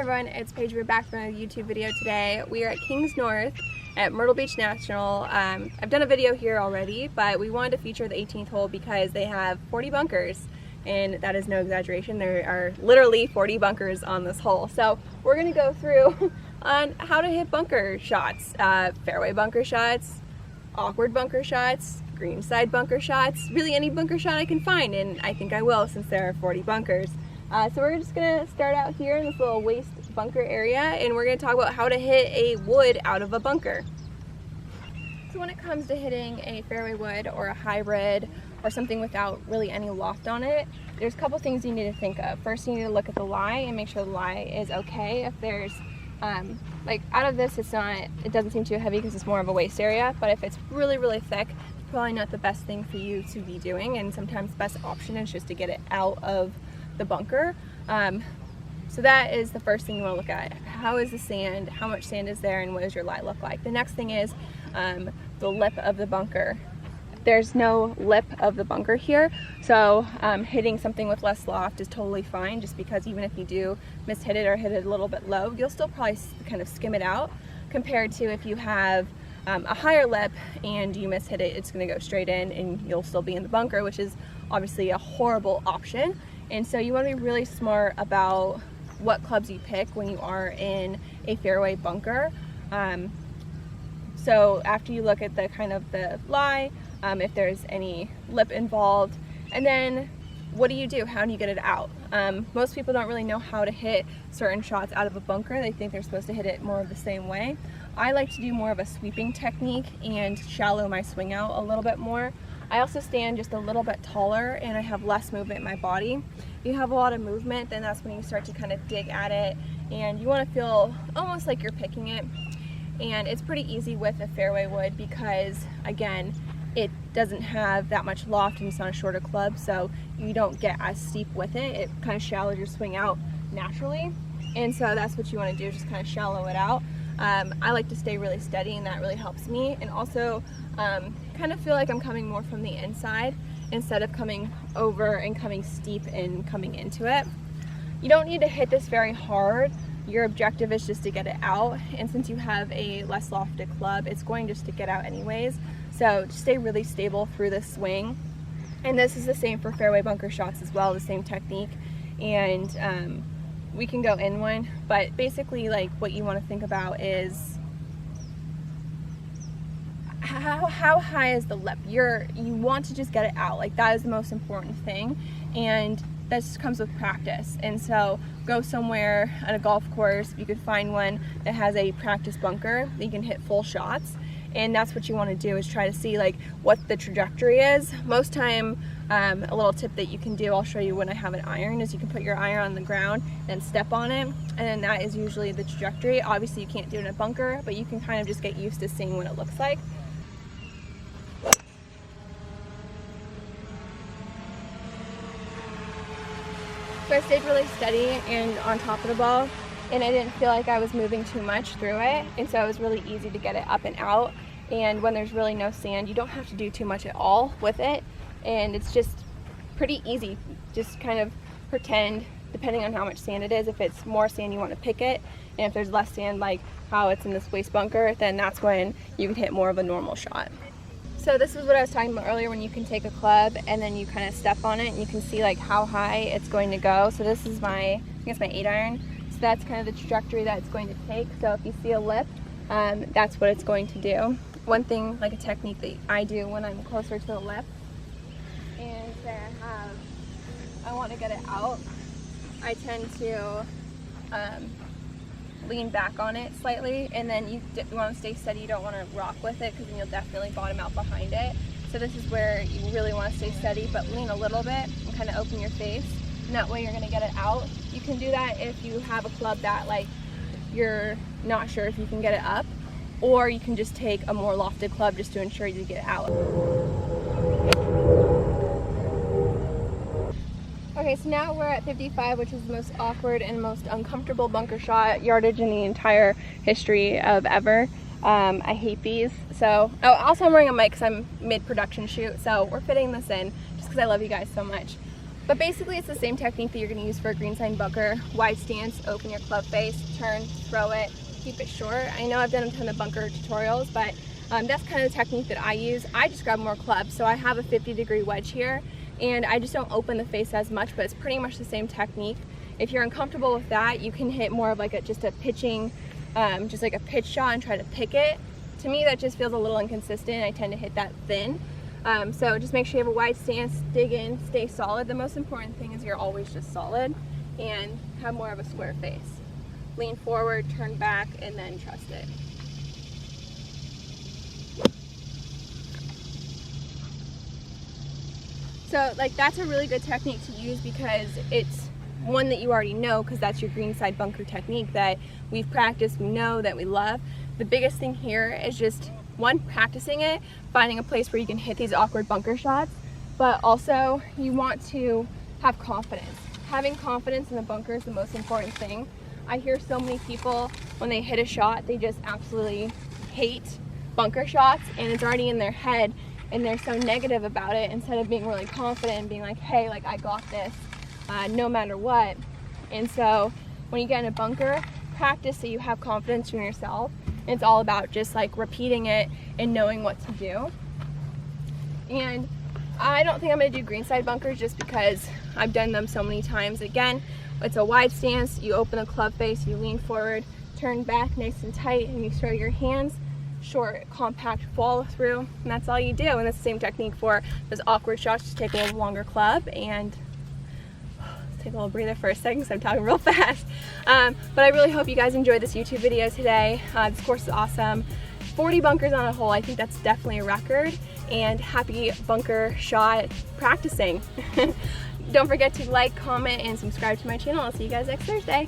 everyone, it's Paige. We're back from a YouTube video today. We are at Kings North at Myrtle Beach National. I've done a video here already, but we wanted to feature the 18th hole because they have 40 bunkers, and that is no exaggeration. There are literally 40 bunkers on this hole. So we're going to go through on how to hit bunker shots, fairway bunker shots, awkward bunker shots, greenside bunker shots, really any bunker shot I can find, and I think I will since there are 40 bunkers. So we're just going to start out here in this little waste bunker area, and we're going to talk about how to hit a wood out of a bunker. So when it comes to hitting a fairway wood or a hybrid or something without really any loft on it, there's a couple things you need to think of. First, you need to look at the lie and make sure the lie is okay. If there's like out of this, it doesn't seem too heavy because it's more of a waste area, but if it's really, really thick, it's probably not the best thing for you to be doing, and sometimes the best option is just to get it out of the bunker. So that is the first thing you want to look at. How is the sand? How much sand is there, and what does your lie look like? The next thing is the lip of the bunker. There's no lip of the bunker here, so hitting something with less loft is totally fine, just because even if you do mishit it or hit it a little bit low, you'll still probably kind of skim it out, compared to if you have a higher lip and you mishit it, it's going to go straight in and you'll still be in the bunker, which is obviously a horrible option. And so you want to be really smart about what clubs you pick when you are in a fairway bunker. So after you look at the kind of the lie, if there's any lip involved, and then what do you do? How do you get it out? Most people don't really know how to hit certain shots out of a bunker. They think they're supposed to hit it more of the same way. I like to do more of a sweeping technique and shallow my swing out a little bit more. I also stand just a little bit taller and I have less movement in my body. If you have a lot of movement, then that's when you start to kind of dig at it, and you want to feel almost like you're picking it. And it's pretty easy with a fairway wood because, again, it doesn't have that much loft and it's not a shorter club, so you don't get as steep with it. It kind of shallows your swing out naturally, and so that's what you want to do, just kind of shallow it out. I like to stay really steady, and that really helps me, and also kind of feel like I'm coming more from the inside instead of coming over and coming steep and coming into it. You don't need to hit this very hard. Your objective is just to get it out, and since you have a less lofted club, it's going just to get out anyways. So just stay really stable through this swing. And this is the same for fairway bunker shots as well, the same technique. And we can go in one, but basically, like, what you want to think about is how high is the lip. You want to just get it out. Like, that is the most important thing, and this comes with practice. And so go somewhere at a golf course, you could find one that has a practice bunker that you can hit full shots, and that's what you want to do, is try to see like what the trajectory is. Most time, a little tip that you can do, I'll show you when I have an iron, is you can put your iron on the ground and step on it, and then that is usually the trajectory. Obviously you can't do it in a bunker, but you can kind of just get used to seeing what it looks like. So I stayed really steady and on top of the ball, and I didn't feel like I was moving too much through it, and so it was really easy to get it up and out. And when there's really no sand, you don't have to do too much at all with it, and it's just pretty easy. Just kind of pretend, depending on how much sand it is. If it's more sand, you want to pick it, and if there's less sand, like how it's in this waste bunker, then that's when you can hit more of a normal shot. So this is what I was talking about earlier, when you can take a club and then you kind of step on it and you can see like how high it's going to go. So this is I think it's my 8-iron. So that's kind of the trajectory that it's going to take. So if you see a lip, that's what it's going to do. One thing, like a technique that I do when I'm closer to the lip, is that I want to get it out, I tend to lean back on it slightly, and then you want to stay steady. You don't want to rock with it because then you'll definitely bottom out behind it. So this is where you really want to stay steady, but lean a little bit and kind of open your face, and that way you're going to get it out. You can do that if you have a club that like you're not sure if you can get it up, or you can just take a more lofted club just to ensure you get it out. Okay, so now we're at 55, which is the most awkward and most uncomfortable bunker shot yardage in the entire history of ever. I hate these. So, also I'm wearing a mic because I'm mid-production shoot, so we're fitting this in just because I love you guys so much. But basically it's the same technique that you're going to use for a greenside bunker. Wide stance, open your club face, turn, throw it, keep it short. I know I've done a ton of bunker tutorials, but that's kind of the technique that I use. I just grab more clubs, so I have a 50-degree wedge here, and I just don't open the face as much, but it's pretty much the same technique. If you're uncomfortable with that, you can hit more of like just a pitching, just like a pitch shot and try to pick it. To me, that just feels a little inconsistent. I tend to hit that thin. So just make sure you have a wide stance, dig in, stay solid. The most important thing is you're always just solid and have more of a square face. Lean forward, turn back, and then trust it. So like that's a really good technique to use because it's one that you already know, because that's your greenside bunker technique that we've practiced, we know, that we love. The biggest thing here is just one, practicing it, finding a place where you can hit these awkward bunker shots, but also you want to have confidence. Having confidence in the bunker is the most important thing. I hear so many people, when they hit a shot, they just absolutely hate bunker shots, and it's already in their head, and they're so negative about it instead of being really confident and being like, hey, like I got this, no matter what. And so when you get in a bunker, practice so you have confidence in yourself. It's all about just like repeating it and knowing what to do. And I don't think I'm going to do greenside bunkers just because I've done them so many times. Again, it's a wide stance, you open the club face, you lean forward, turn back nice and tight, and you throw your hands short, compact follow through, and that's all you do. And it's the same technique for those awkward shots. Just take a little longer club and take a little breather for a second because I'm talking real fast. But I really hope you guys enjoyed this YouTube video today. This course is awesome. 40 bunkers on a hole, I think that's definitely a record, and happy bunker shot practicing. Don't forget to like, comment, and subscribe to my channel. I'll see you guys next Thursday.